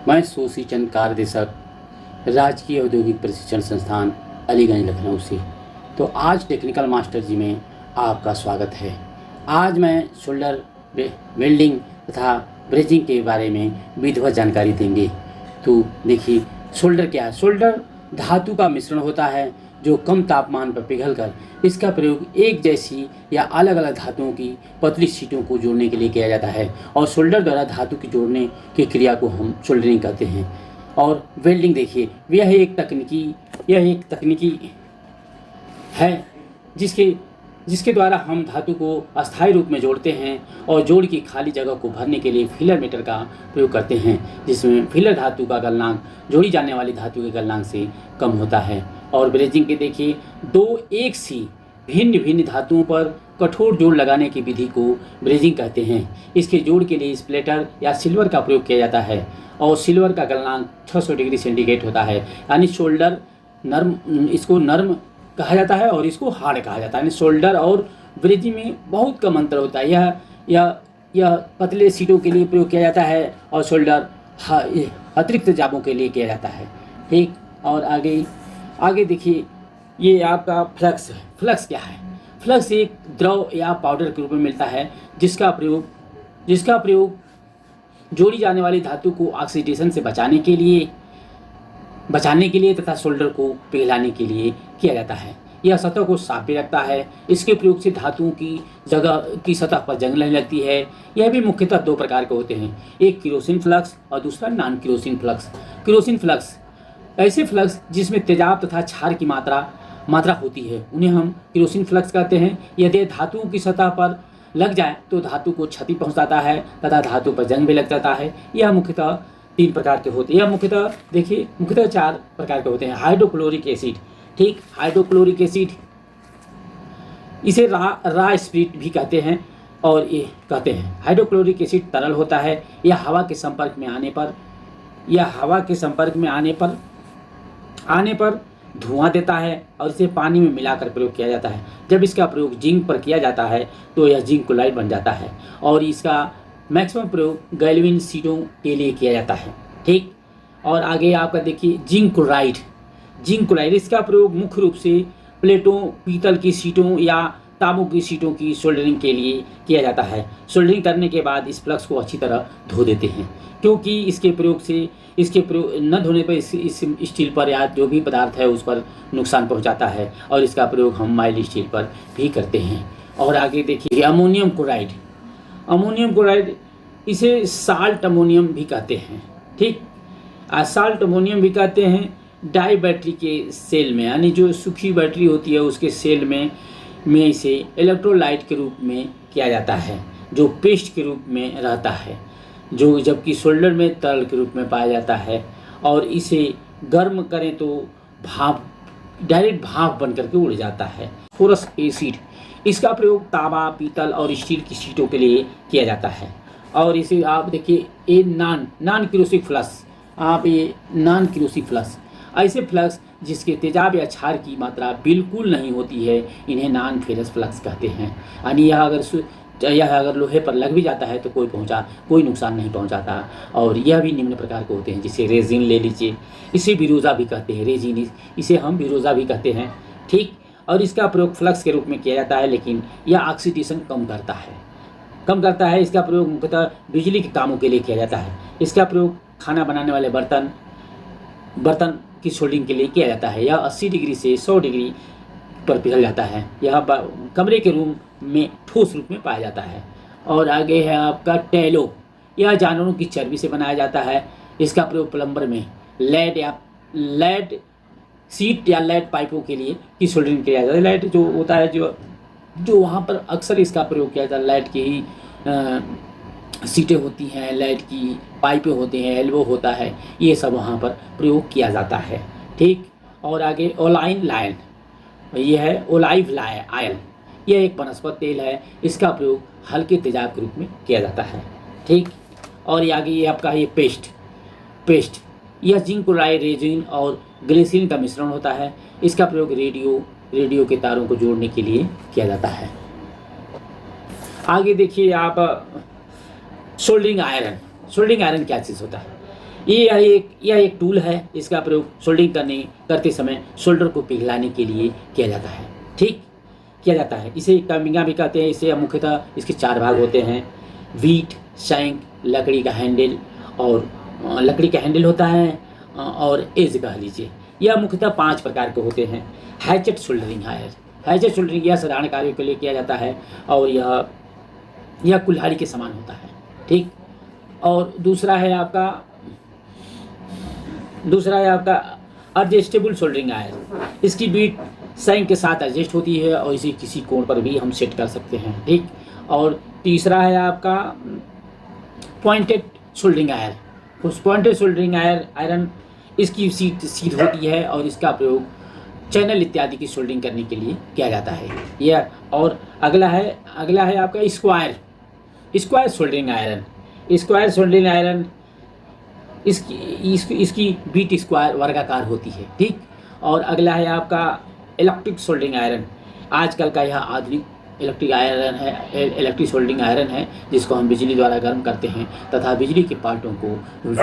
मैं शोषी चंद कार्यदेशक, राजकीय औद्योगिक प्रशिक्षण संस्थान अलीगंज लखनऊ से। तो आज टेक्निकल मास्टर जी में आपका स्वागत है। आज मैं शोल्डर वेल्डिंग तथा ब्रेजिंग के बारे में विधिवत जानकारी देंगे। तो देखिए, शोल्डर क्या है? शोल्डर धातु का मिश्रण होता है जो कम तापमान पर पिघलकर इसका प्रयोग एक जैसी या अलग अलग धातुओं की पतली शीटों को जोड़ने के लिए किया जाता है। और शोल्डर द्वारा धातु की जोड़ने की क्रिया को हम शोल्डरिंग कहते हैं। और वेल्डिंग देखिए, यह एक तकनीकी है जिसके द्वारा हम धातु को अस्थायी रूप में जोड़ते हैं और जोड़ की खाली जगह को भरने के लिए फिलर मेटल का प्रयोग करते हैं, जिसमें फिलर धातु का गलनांक जोड़ी जाने वाली धातु के गलनांक से कम होता है। और ब्रेजिंग के देखिए, दो एक सी भिन्न भिन्न धातुओं पर कठोर जोड़ लगाने की विधि को ब्रेजिंग कहते हैं। इसके जोड़ के लिए स्प्लेटर या सिल्वर का प्रयोग किया जाता है और सिल्वर का गलनांक 600 डिग्री सेंटीग्रेड होता है। यानी शोल्डर नर्म, इसको नर्म कहा जाता है और इसको हार्ड कहा जाता है। यानी शोल्डर और ब्रेजिंग में बहुत कम अंतर होता है। यह पतले सीटों के लिए प्रयोग किया जाता है और शोल्डर अतिरिक्त जाबों के लिए किया जाता है। ठीक, और आगे देखिए, ये आपका फ्लक्स है। फ्लक्स क्या है? फ्लक्स एक द्रव या पाउडर के रूप में मिलता है जिसका प्रयोग जोड़ी जाने वाली धातु को ऑक्सीडेशन से बचाने के लिए तथा शोल्डर को पिघलाने के लिए किया जाता है। यह सतह को साफ भी रखता है। इसके प्रयोग से धातुओं की जगह की सतह पर जंग लगने लगती है। यह भी मुख्यतः दो प्रकार के होते हैं, एक केरोसिन फ्लक्स और दूसरा non kerosene flux. Kerosene flux ऐसे फ्लक्स जिसमें तेजाब तथा क्षार की मात्रा होती है, उन्हें हम केरोसिन फ्लक्स कहते हैं। यदि धातुओं की सतह पर लग जाए तो धातु को क्षति पहुंचाता है तथा धातु पर जंग भी लग जाता है। यह मुख्यतः तीन प्रकार के होते हैं। यह मुख्यतः चार प्रकार के होते हैं। हाइड्रोक्लोरिक एसिड, ठीक, हाइड्रोक्लोरिक एसिड, इसे रा स्पिरिट भी कहते हैं। और ये कहते हैं हाइड्रोक्लोरिक एसिड तरल होता है। यह हवा के संपर्क में आने पर धुआं देता है और इसे पानी में मिलाकर प्रयोग किया जाता है। जब इसका प्रयोग जिंक पर किया जाता है तो यह जिंक क्लोराइड बन जाता है और इसका मैक्सिमम प्रयोग गैल्विन सीटों के लिए किया जाता है। ठीक, और आगे आपका देखिए जिंक क्लोराइड, इसका प्रयोग मुख्य रूप से प्लेटों, पीतल की सीटों या तांबों की सीटों की सोल्डरिंग के लिए किया जाता है। सोल्डरिंग करने के बाद इस फ्लक्स को अच्छी तरह धो देते हैं, क्योंकि इसके प्रयोग न धोने पर इस स्टील पर या जो भी पदार्थ है उस पर नुकसान पहुंचाता है। और इसका प्रयोग हम माइल्ड स्टील पर भी करते हैं। और आगे देखिए अमोनियम क्लोराइड, इसे साल्ट अमोनियम भी कहते हैं। ठीक, साल्ट अमोनियम भी कहते हैं। डाई बैटरी के सेल में, यानी जो सूखी बैटरी होती है उसके सेल में इसे इलेक्ट्रोलाइट के रूप में किया जाता है, जो पेस्ट के रूप में रहता है, जो जबकि शोल्डर में तरल के रूप में पाया जाता है। और इसे गर्म करें तो डायरेक्ट भाप बन करके उड़ जाता है। फोरस एसिड, इसका प्रयोग तांबा, पीतल और स्टील की शीटों के लिए किया जाता है। और इसे आप देखिए, ये नॉन केरोसिन फ्लक्स, ऐसे फ्लक्स जिसके तेजाब या क्षार की मात्रा बिल्कुल नहीं होती है, इन्हें नॉन फेरस फ्लक्स कहते हैं। यानी यह अगर लोहे पर लग भी जाता है तो कोई नुकसान नहीं पहुंचाता। और यह भी निम्न प्रकार के होते हैं, जिसे रेजिन ले लीजिए, इसे बिरोजा भी कहते हैं। रेजिन, इसे हम बिरोजा भी कहते हैं। ठीक, और इसका प्रयोग फ्लक्स के रूप में किया जाता है, लेकिन यह ऑक्सीडेशन कम करता है। इसका प्रयोग मुख्यतः बिजली के कामों के लिए किया जाता है। इसका प्रयोग खाना बनाने वाले बर्तन की सोल्डरिंग के लिए किया जाता है। यह 80 डिग्री से 100 डिग्री पर पिघल जाता है। यह कमरे के रूम में ठोस रूप में पाया जाता है। और आगे है आपका टेलो, यह जानवरों की चर्बी से बनाया जाता है। इसका प्रयोग प्लम्बर में लेड सीट या लेड पाइपों के लिए की सोल्डरिंग किया जाता है। लेड जो होता है, जो वहाँ पर अक्सर इसका प्रयोग किया जाता है। लेड की ही सीटें होती हैं, लेड की पाइपें होती हैं, एल्बो होता है, ये सब वहाँ पर प्रयोग किया जाता है। ठीक, और आगे ओलाइव आयल, यह एक वनस्पति तेल है। इसका प्रयोग हल्के तेजाब के रूप में किया जाता है। ठीक, और आगे ये आपका ये पेस्ट, यह जिंक क्लोराइड, रेजिन और ग्लिसरीन का मिश्रण होता है। इसका प्रयोग रेडियो के तारों को जोड़ने के लिए किया जाता है। आगे देखिए आप सोल्डरिंग आयरन क्या चीज़ होता है। यह एक टूल है। इसका प्रयोग सोल्डरिंग करते समय सोल्डर को पिघलाने के लिए किया जाता है। ठीक, किया जाता है। इसे कमिंगा भी कहते हैं। इसे मुख्यतः इसके 4 भाग होते हैं: वीट, शैंक, लकड़ी का हैंडल होता है और एज कह लीजिए। यह मुख्यतः 5 प्रकार के होते हैं। हैचेट सोल्डरिंग आयर, हैचेट सोल्डरिंग यह साधारण कार्यों के लिए किया जाता है और यह कुल्हाड़ी के समान होता है। ठीक, और दूसरा है आपका एडजस्टेबल सोल्डरिंग आयर। इसकी बीट शैंक के साथ एडजस्ट होती है और इसे किसी कोण पर भी हम सेट कर सकते हैं। ठीक, और तीसरा है आपका पॉइंटेड सोल्डरिंग आयर। उस पॉइंटेड सोल्डरिंग आयरन इसकी सीध होती है और इसका प्रयोग चैनल इत्यादि की सोल्डरिंग करने के लिए किया जाता है। यह और अगला है आपका square soldering iron. Square soldering iron इसकी बीट स्क्वायर वर्गाकार होती है। ठीक, और अगला है आपका इलेक्ट्रिक सोल्डरिंग आयरन। आजकल का यह आधुनिक इलेक्ट्रिक सोल्डरिंग आयरन है जिसको हम बिजली द्वारा गर्म करते हैं तथा बिजली के पार्टों को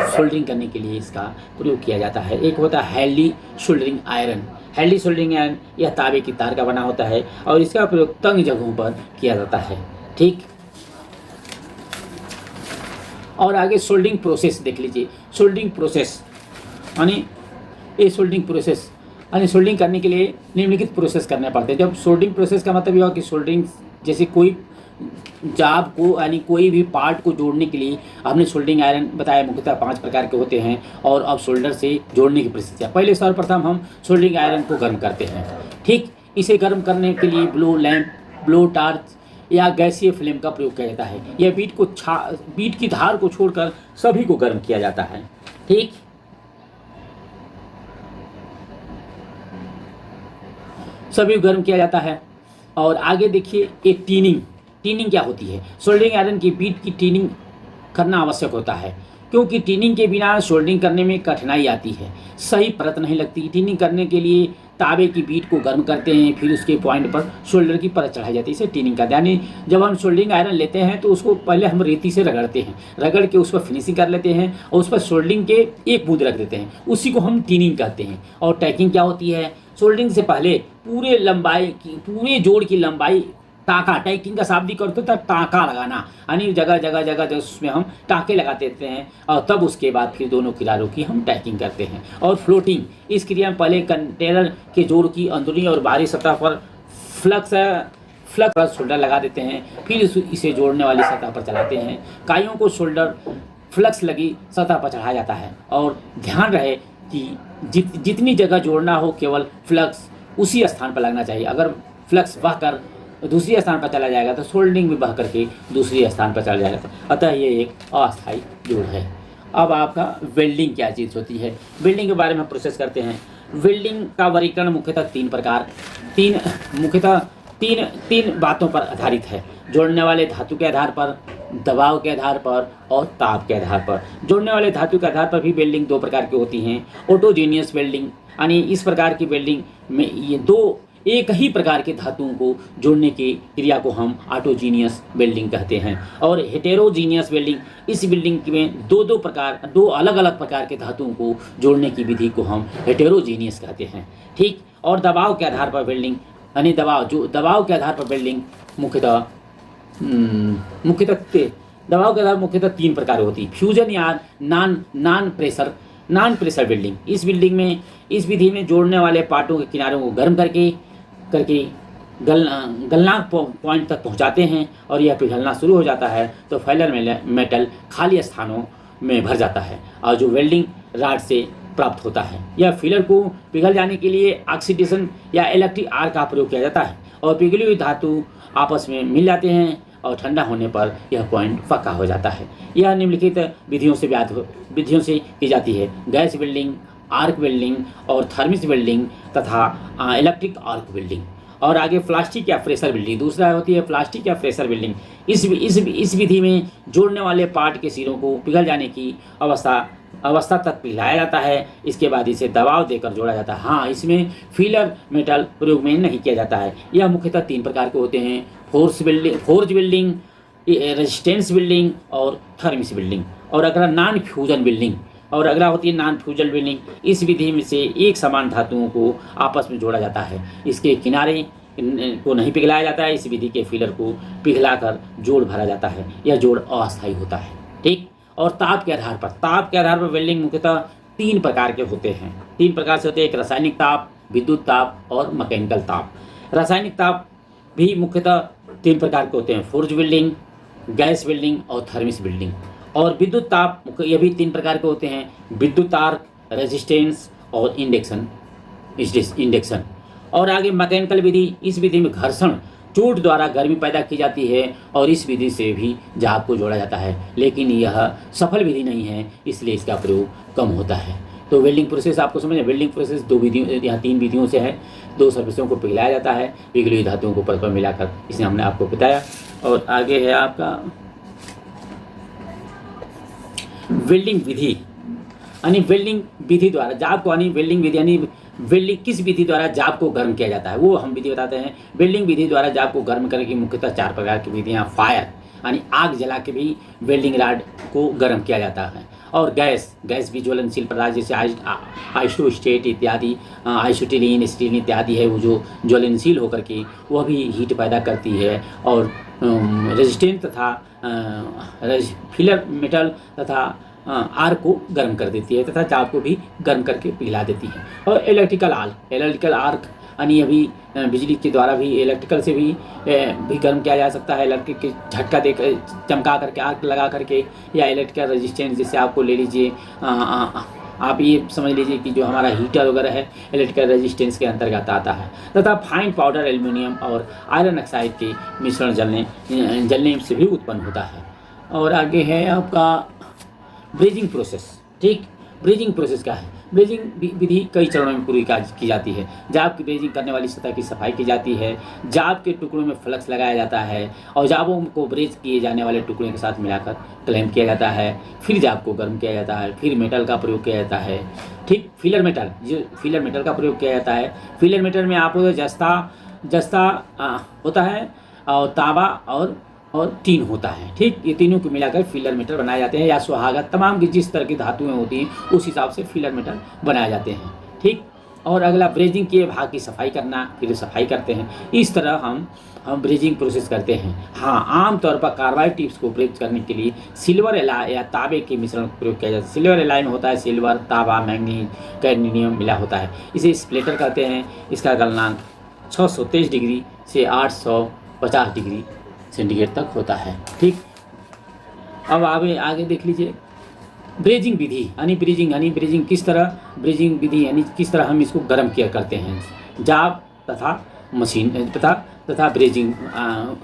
सोल्डरिंग करने के लिए इसका प्रयोग किया जाता है। एक होता है handy soldering iron. Handy soldering iron यह तांबे की तार का बना होता है और इसका प्रयोग तंग जगहों पर किया जाता है। ठीक, और आगे सोल्डरिंग प्रोसेस देख लीजिए। सोल्डरिंग प्रोसेस यानी सोल्डरिंग करने के लिए निम्नलिखित प्रोसेस करने पड़ते हैं। जब सोल्डरिंग प्रोसेस का मतलब यह हो कि सोल्डरिंग जैसे कोई जाब को यानी कोई भी पार्ट को जोड़ने के लिए हमने सोल्डरिंग आयरन बताया मुख्यतः 5 प्रकार के होते हैं और अब सोल्डर से जोड़ने की प्रक्रिया। पहले सर्वप्रथम हम सोल्डरिंग आयरन को गर्म करते हैं। ठीक, इसे गर्म करने के लिए ब्लो लैंप, ब्लो टार्च या गैसीय फ्लेम का प्रयोग किया जाता है। यह बीट की धार को छोड़कर सभी को गर्म किया जाता है। ठीक, सभी को गर्म किया जाता है। और आगे देखिए एक टीनिंग क्या होती है। सोल्डरिंग आयरन की बीट की टीनिंग करना आवश्यक होता है क्योंकि टीनिंग के बिना सोल्डरिंग करने में कठिनाई आती है, सही परत नहीं लगती। टीनिंग करने के लिए तांबे की बीट को गर्म करते हैं, फिर उसके पॉइंट पर सोल्डर की परत चढ़ाई जाती है। इसे टीनिंग करते हैं। यानी जब हम सोल्डरिंग आयरन लेते हैं तो उसको पहले हम रेती से रगड़ते हैं, रगड़ के उस पर फिनिशिंग कर लेते हैं और उस पर सोल्डरिंग के एक बूंद रख देते हैं, उसी को हम टीनिंग कहते हैं। और टैकिंग क्या होती है, सोल्डरिंग से पहले पूरे जोड़ की लंबाई टाँका, टैकिंग का शाब्दिक अर्थ होता है टाँका लगाना, यानी जगह उसमें हम टाँके लगा देते हैं और तब उसके बाद फिर दोनों किनारों की हम टैकिंग करते हैं। और फ्लोटिंग, इस क्रिया में पहले कंटेनर के जोड़ की अंदरूनी और बाहरी सतह पर फ्लक्स सोल्डर लगा देते हैं, फिर इसे जोड़ने वाली सतह पर चलाते हैं। काइयों को सोल्डर फ्लक्स लगी सतह पर चढ़ाया जाता है और ध्यान रहे कि जितनी जगह जोड़ना हो केवल फ्लक्स उसी स्थान पर लगना चाहिए। अगर फ्लक्स बहकर दूसरी स्थान पर चला जाएगा तो सोल्डरिंग भी बह करके दूसरी स्थान पर चला जाएगा। अतः ये एक अस्थायी जोड़ है। अब आपका वेल्डिंग क्या चीज़ होती है, वेल्डिंग के बारे में प्रोसेस करते हैं। वेल्डिंग का वर्गीकरण मुख्यतः तीन बातों पर आधारित है: जोड़ने वाले धातु के आधार पर, दबाव के आधार पर और ताप के आधार पर। जोड़ने वाले धातु के आधार पर भी वेल्डिंग 2 प्रकार की होती हैं। ऑटोजीनियस वेल्डिंग, यानी इस प्रकार की वेल्डिंग में ये एक ही प्रकार के धातुओं को जोड़ने की क्रिया को हम ऑटोजीनियस वेल्डिंग कहते हैं। और हेटेरोजीनियस वेल्डिंग, इस वेल्डिंग में दो अलग अलग प्रकार के धातुओं को जोड़ने की विधि को हम हेटेरोजीनियस कहते हैं। ठीक, और दबाव के आधार पर वेल्डिंग, यानी दबाव के आधार पर वेल्डिंग मुख्यतः दबाव के आधार मुख्यतः 3 प्रकार होती है: फ्यूजन या नॉन प्रेशर वेल्डिंग। इस विधि में जोड़ने वाले पार्टों के किनारों को गर्म करके गलनांक पॉइंट तक पहुंचाते हैं और यह पिघलना शुरू हो जाता है तो फैलर मेटल खाली स्थानों में भर जाता है और जो वेल्डिंग राड से प्राप्त होता है। यह फिलर को पिघल जाने के लिए ऑक्सीडेशन या इलेक्ट्रिक आर्क का प्रयोग किया जाता है और पिघली हुई धातु आपस में मिल जाते हैं और ठंडा होने पर यह पॉइंट पक्का हो जाता है। यह निम्नलिखित विधियों से की जाती है: गैस वेल्डिंग, आर्क वेल्डिंग और थर्मिस वेल्डिंग तथा इलेक्ट्रिक आर्क वेल्डिंग। और आगे प्लास्टिक या प्रेशर वेल्डिंग, दूसरा होती है प्लास्टिक या प्रेशर वेल्डिंग। इस विधि में जोड़ने वाले पार्ट के सिरों को पिघल जाने की अवस्था तक पिघलाया जाता है। इसके बाद इसे दबाव देकर जोड़ा जाता है। हाँ, इसमें फिलर मेटल प्रयोग में नहीं किया जाता है। यह मुख्यतः 3 प्रकार के होते हैं: फोर्ज वेल्डिंग, रेजिस्टेंस वेल्डिंग और थर्मिस वेल्डिंग। और अगला नॉन फ्यूजन वेल्डिंग, और अगला होती है नॉन फ्यूजल वेल्डिंग। इस विधि में से एक समान धातुओं को आपस में जोड़ा जाता है। इसके किनारे को नहीं पिघलाया जाता है, इस विधि के फिलर को पिघलाकर जोड़ भरा जाता है। यह जोड़ अस्थायी होता है। ठीक। और ताप के आधार पर वेल्डिंग मुख्यतः 3 प्रकार के होते हैं। 3 प्रकार से होते हैं, एक रासायनिक ताप, विद्युत ताप और मैकेनिकल ताप। रासायनिक ताप भी मुख्यतः 3 प्रकार के होते हैं, फोर्ज वेल्डिंग, गैस वेल्डिंग और थर्मिस वेल्डिंग। और विद्युत ताप ये भी 3 प्रकार के होते हैं, विद्युत आर्क, रेजिस्टेंस और इंडक्शन। और आगे मैकेनिकल विधि, इस विधि में घर्षण चोट द्वारा गर्मी पैदा की जाती है और इस विधि से भी जाप को जोड़ा जाता है, लेकिन यह सफल विधि नहीं है, इसलिए इसका प्रयोग कम होता है। तो वेल्डिंग प्रोसेस आपको समझ, वेल्डिंग प्रोसेस 2 विधियों, यहाँ 3 विधियों से है। 2 सरफेसों को पिघलाया जाता है, पिघली हुई धातुओं को परस्पर मिलाकर, इसे हमने आपको बताया। और आगे है आपका वेल्डिंग विधि, यानी वेल्डिंग विधि द्वारा जाप को, यानी वेल्डिंग विधि यानी वेल्डिंग किस विधि द्वारा जाप को गर्म किया जाता है, वो हम विधि बताते हैं। वेल्डिंग विधि द्वारा जाप को गर्म करने की मुख्यतः 4 प्रकार की विधियाँ। फायर यानी आग जला के भी वेल्डिंग राड को गर्म किया जाता है। और गैस भी ज्वलनशील पदार्थ जैसे आइसोस्टेट इत्यादि, आइसोटिलीन, स्टीलिन इत्यादि है, वो जो ज्वलनशील होकर के वह भी हीट पैदा करती है। और रेजिस्टेंट तथा फिलर मेटल तथा आर्क को गर्म कर देती है तथा चाप को भी गर्म करके पिघला देती है। और इलेक्ट्रिकल आर्क यानी अभी बिजली के द्वारा भी, इलेक्ट्रिकल से भी गर्म किया जा सकता है। इलेक्ट्रिक के झटका दे चमका करके, आर्क लगा करके, या इलेक्ट्रिकल रेजिस्टेंस, जैसे आपको ले लीजिए, आप ये समझ लीजिए कि जो हमारा हीटर वगैरह है इलेक्ट्रिकल रेजिस्टेंस के अंतर्गत आता है। तथा फाइन पाउडर एल्यूमिनियम और आयरन ऑक्साइड के मिश्रण जलने से भी उत्पन्न होता है। और आगे है आपका ब्रेजिंग प्रोसेस। ठीक, ब्रेजिंग प्रोसेस क्या है? ब्रेजिंग विधि कई चरणों में पूरी की जाती है। जाप की ब्रेजिंग करने वाली सतह की सफाई की जाती है, जाप के टुकड़ों में फ्लक्स लगाया जाता है और जापों को ब्रेज किए जाने वाले टुकड़ों के साथ मिलाकर क्लैंप किया जाता है। फिर जाप को गर्म किया जाता है, फिर मेटल का प्रयोग किया जाता है। ठीक, फिलर मेटल का प्रयोग किया जाता है। फिलर मेटल में आपको जस्ता होता है और तांबा और टीन होता है। ठीक, ये तीनों को मिलाकर फिलर मेटल बनाए जाते हैं, या सुहागा, तमाम की जिस तरह की धातुएं होती हैं उस हिसाब से फिलर मेटल बनाए जाते हैं। ठीक, और अगला ब्रेजिंग के भाग की सफाई करना, फिर सफाई करते हैं। इस तरह हम ब्रेजिंग प्रोसेस करते हैं। हाँ, आमतौर पर कार्बाइड टिप्स को ब्रेज करने के लिए सिल्वर एलाई या तांबे के मिश्रण का प्रयोग किया जाता है। सिल्वर एलाई में होता है सिल्वर, तांबा, मैंगनीज, कैडमियम मिला होता है। इसे स्प्लिटर कहते हैं। इसका गलनांक 623 डिग्री से 850 डिग्री सेंटीग्रेड तक होता है। ठीक, अब आगे देख लीजिए ब्रेजिंग विधि यानी ब्रेजिंग किस तरह, ब्रेजिंग विधि यानी किस तरह हम इसको गर्म किया करते हैं, जाप तथा मशीन तथा ब्रेजिंग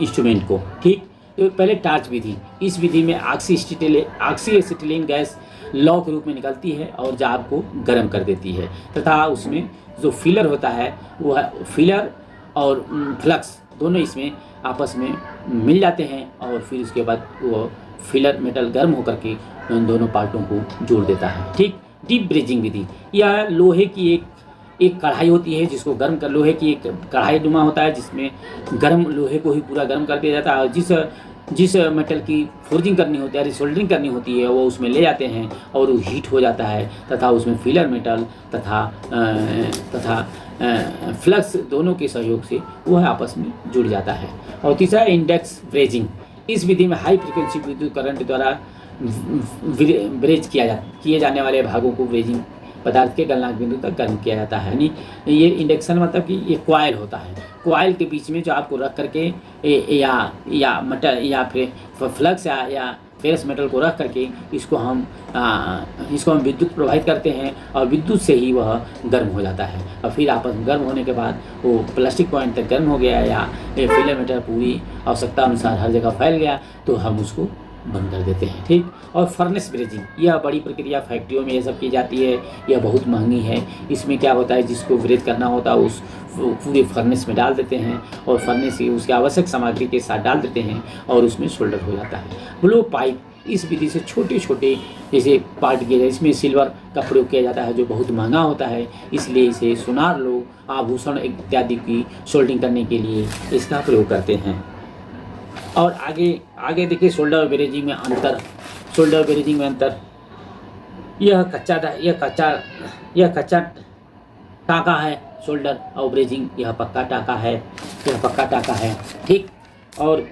इंस्ट्रूमेंट को। ठीक, तो पहले टार्च विधि। इस विधि में ऑक्सी एसिटिलीन गैस लौ के रूप में निकलती है और जाप को गर्म कर देती है तथा उसमें जो फिलर होता है वह फिलर और फ्लक्स दोनों इसमें आपस में मिल जाते हैं और फिर उसके बाद वो फिलर मेटल गर्म होकर के उन दोनों पार्टों को जोड़ देता है। ठीक, डीप ब्रेजिंग विधि, यह लोहे की एक कढ़ाई होती है जिसको गर्म कर, लोहे की एक कढ़ाई नुमा होता है जिसमें गर्म लोहे को ही पूरा गर्म कर दिया जाता है। जिस मेटल की फोर्जिंग करनी होती है, रिसोल्डरिंग करनी होती है, वो उसमें ले जाते हैं और वो हीट हो जाता है तथा उसमें फिलर मेटल तथा फ्लक्स दोनों के सहयोग से वह आपस में जुड़ जाता है। और तीसरा इंडेक्स ब्रेजिंग। इस विधि में हाई फ्रिक्वेंसी विद्युत करंट द्वारा ब्रेज किए जाने वाले भागों को ब्रेजिंग पदार्थ के गलनांक बिंदु तक गर्म किया जाता है। यानी ये इंडक्शन मतलब कि ये कॉइल होता है, कॉइल के बीच में जो आपको रख करके या मेटल या फिर फ्लक्स या फेरस मेटल को रख करके इसको हम विद्युत प्रवाहित करते हैं और विद्युत से ही वह गर्म हो जाता है। और फिर आपस में गर्म होने के बाद वो प्लास्टिक पॉइंट तक गर्म हो गया या फिलर मेटल पूरी आवश्यकता अनुसार हर जगह फैल गया तो हम उसको बंद कर देते हैं। ठीक, और फर्नेस ब्रेजिंग, यह बड़ी प्रक्रिया फैक्ट्रियों में ये सब की जाती है, यह बहुत महंगी है। इसमें क्या होता है, जिसको ब्रेज करना होता है उस पूरे फर्नेस में डाल देते हैं और फर्नेस की उसकी आवश्यक सामग्री के साथ डाल देते हैं और उसमें सोल्डर हो जाता है। ब्लो पाइप, इस विधि से छोटे छोटे जैसे पार्ट किए जाए, इसमें सिल्वर का प्रयोग किया जाता है जो बहुत महंगा होता है, इसलिए इसे सुनार लोग आभूषण इत्यादि की सोल्डिंग करने के लिए इसका प्रयोग करते हैं। और आगे देखिए सोल्डर ब्रेजिंग में अंतर। यह कच्चा टाका है शोल्डर, और ब्रेजिंग यह पक्का टाका है, ठीक। और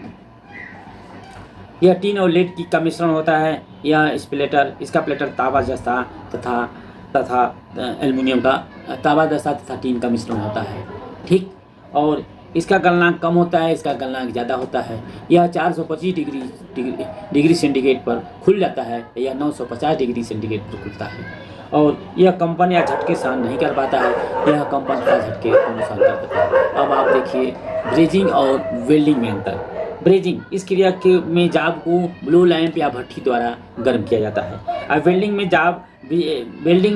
यह टीन और लेड का मिश्रण होता है। यह स्प्लेटर, इसका प्लेटर तांबा जस्ता तथा एल्युमिनियम का तांबा जस्ता तथा टीन का मिश्रण होता है, ठीक। और इसका गलनांक कम होता है, इसका गलनांक ज़्यादा होता है। यह 425 डिग्री सेंटीग्रेड पर खुल जाता है, यह 950 डिग्री सेंटीग्रेड पर खुलता है। और यह कंपन या झटके सहन नहीं कर पाता है, यह कंपन का झटके को सहन कर पाता है। अब आप देखिए ब्रेजिंग और वेल्डिंग में अंतर। ब्रेजिंग इस क्रिया के में जाब को ब्लो लैंप या भट्ठी द्वारा गर्म किया जाता है। और वेल्डिंग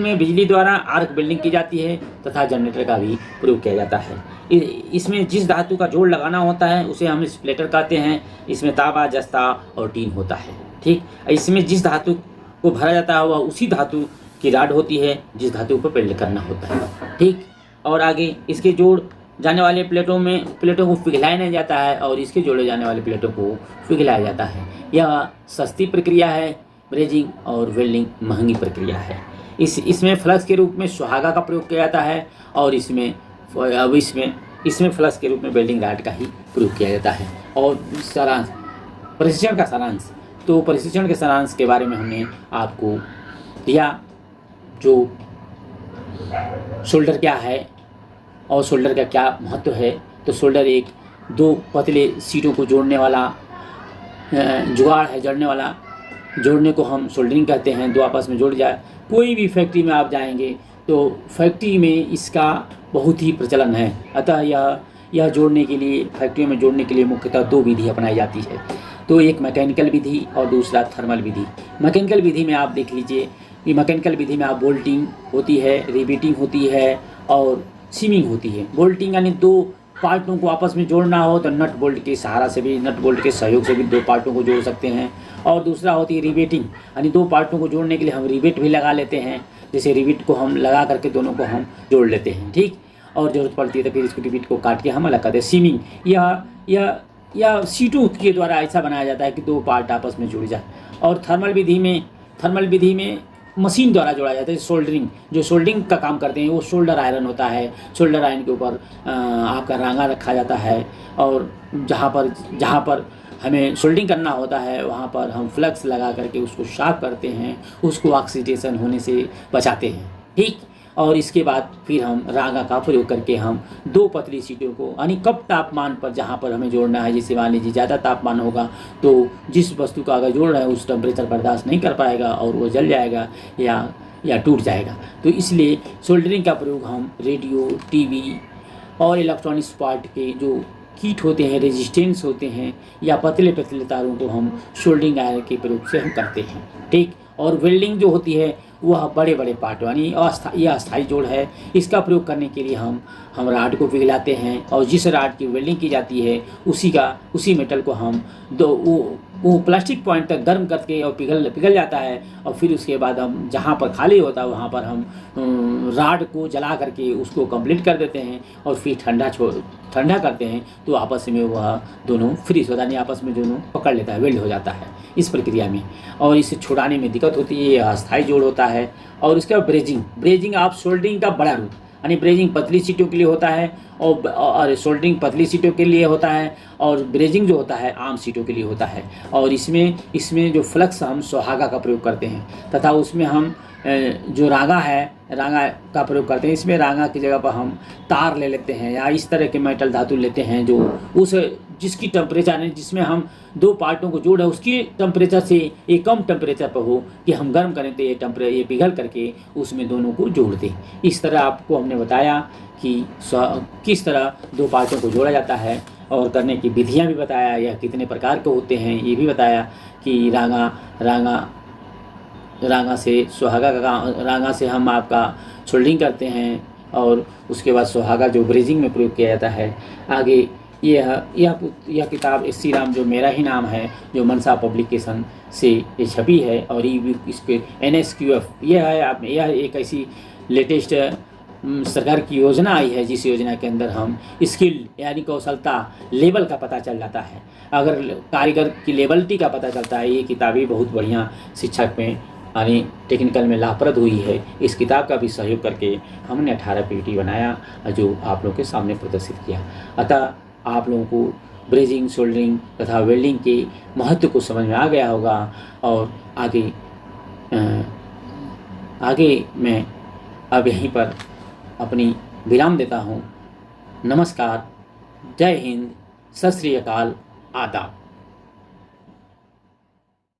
में बिजली द्वारा आर्क वेल्डिंग की जाती है तथा जनरेटर का भी प्रयोग किया जाता है। इसमें जिस धातु का जोड़ लगाना होता है उसे हम स्प्लेटर कहते हैं। इसमें तांबा, जस्ता और टीन होता है, ठीक। इसमें जिस धातु को भरा जाता है वह उसी धातु की राड होती है जिस धातु पर वेल्ड करना होता है, ठीक। और आगे इसके जोड़ जाने वाले प्लेटों को पिघलाया नहीं जाता है और इसके जोड़े जाने वाले प्लेटों को पिघलाया जाता है। यह सस्ती प्रक्रिया है। ब्रेजिंग और वेल्डिंग महंगी प्रक्रिया है। इसमें फ्लक्स के रूप में सुहागा का प्रयोग किया जाता है और इसमें फ्लक्स के रूप में वेल्डिंग रॉड का ही प्रयोग किया जाता है। और सारांश, प्रशिक्षण का सारांश, तो प्रशिक्षण के सारांश के बारे में हमने आपको दिया, जो शोल्डर क्या है और शोल्डर का क्या महत्व है। तो शोल्डर एक दो पतले सीटों को जोड़ने वाला जुगाड़ है, जोड़ने को हम सोल्डरिंग कहते हैं। दो आपस में जुड़ जाए। कोई भी फैक्ट्री में आप जाएंगे तो फैक्ट्री में इसका बहुत ही प्रचलन है। अतः यह जोड़ने के लिए, फैक्ट्रियों में जोड़ने के लिए मुख्यतः दो विधि अपनाई जाती है। तो एक मैकेनिकल विधि और दूसरा थर्मल विधि। मैकेनिकल विधि में आप देख लीजिए कि मैकेनिकल विधि में आप बोल्टिंग होती है, रिवेटिंग होती है और सीमिंग होती है। बोल्टिंग यानी दो पार्टों को आपस में जोड़ना हो तो नट बोल्ट के सहारा से भी, नट बोल्ट के सहयोग से भी दो पार्टों को जोड़ सकते हैं। और दूसरा होती है रिवेटिंग, यानी दो पार्टों को जोड़ने के लिए हम रिवेट भी लगा लेते हैं। जैसे रिवेट को हम लगा करके दोनों को हम जोड़ लेते हैं, ठीक। और ज़रूरत पड़ती है तो फिर इसको रिवेट को काट के हम अलग करते हैं। सीमिंग यह सीटों के द्वारा ऐसा बनाया जाता है कि दो पार्ट आपस में जुड़ जाए। और थर्मल विधि में मशीन द्वारा जोड़ा जाता है। सोल्डरिंग, जो सोल्डरिंग का काम करते हैं वो शोल्डर आयरन होता है। शोल्डर आयरन के ऊपर आपका रांगा रखा जाता है और जहाँ पर हमें सोल्डरिंग करना होता है वहाँ पर हम फ्लक्स लगा करके उसको शार्प करते हैं, उसको ऑक्सीडेशन होने से बचाते हैं, ठीक। और इसके बाद फिर हम रांगा का प्रयोग करके हम दो पतली सीटों को, यानी कम तापमान पर जहाँ पर हमें जोड़ना है, जैसे मान लीजिए ज़्यादा तापमान होगा तो जिस वस्तु का अगर जोड़ रहा है उस टेम्परेचर बर्दाश्त नहीं कर पाएगा और वो जल जाएगा या टूट जाएगा। तो इसलिए सोल्डरिंग का प्रयोग हम रेडियो, टीवी और इलेक्ट्रॉनिक्स पार्ट के जो कीट होते हैं, रेजिस्टेंस होते हैं या पतले तारों को हम सोल्डरिंग आयरन के प्रयोग से हम करते हैं, ठीक। और वेल्डिंग जो होती है वह बड़े पार्ट, यानी यह अस्थायी जोड़ है। इसका प्रयोग करने के लिए हम राड को पिघलाते हैं और जिस राड की वेल्डिंग की जाती है उसी मेटल को हम वो प्लास्टिक पॉइंट तक गर्म करके और पिघल जाता है। और फिर उसके बाद हम जहाँ पर खाली होता है वहाँ पर हम राड को जला करके उसको कंप्लीट कर देते हैं और फिर ठंडा करते हैं तो आपस में वह दोनों फ्रीज होता है, यानी आपस में दोनों पकड़ लेता है, वेल्ड हो जाता है इस प्रक्रिया में। और इसे छुड़ाने में दिक्कत होती है, यह अस्थायी जोड़ होता है। और इसका ब्रेजिंग आप सोल्डरिंग का बड़ा रूप, यानी ब्रेजिंग पतली सीटों के लिए होता है और सोल्डरिंग पतली सीटों के लिए होता है और ब्रेजिंग जो होता है आम सीटों के लिए होता है। और इसमें जो फ्लक्स हम सुहागा का प्रयोग करते हैं तथा उसमें हम जो रांगा का प्रयोग करते हैं। इसमें रांगा की जगह पर हम तार ले लेते हैं या इस तरह के मेटल धातु लेते हैं जो जिसकी टेम्परेचर है, जिसमें हम दो पार्टों को जोड़ है उसकी टेम्परेचर से एक कम टेम्परेचर पर हो कि हम गर्म करें तो ये पिघल करके उसमें दोनों को जोड़ दें। इस तरह आपको हमने बताया कि किस तरह दो पार्टों को जोड़ा जाता है और करने की विधियाँ भी बताया, यह कितने प्रकार के होते हैं ये भी बताया कि रांगा से सुहागा रांगा से हम आपका सोल्डरिंग करते हैं और उसके बाद सुहागा जो ब्रेजिंग में प्रयोग किया जाता है। आगे यह किताब श्री राम जो मेरा ही नाम है, जो मनसा पब्लिकेशन से ये छपी है और इस पे NSQF यह एक ऐसी लेटेस्ट सरकार की योजना आई है जिस योजना के अंदर हम स्किल यानी कौशलता लेवल का पता चल जाता है। अगर कारीगर की लेवलिटी का पता चलता है, ये किताबें बहुत बढ़िया शिक्षक में यानी टेक्निकल में लाभप्रद हुई है। इस किताब का भी सहयोग करके हमने 18 पीपीटी बनाया जो आप लोगों के सामने प्रदर्शित किया। अतः आप लोगों को ब्रेजिंग, सोल्डरिंग तथा वेल्डिंग के महत्व को समझ में आ गया होगा। और आगे मैं अब यहीं पर अपनी विराम देता हूँ। नमस्कार, जय हिंद, सत श्री अकाल, आदाब।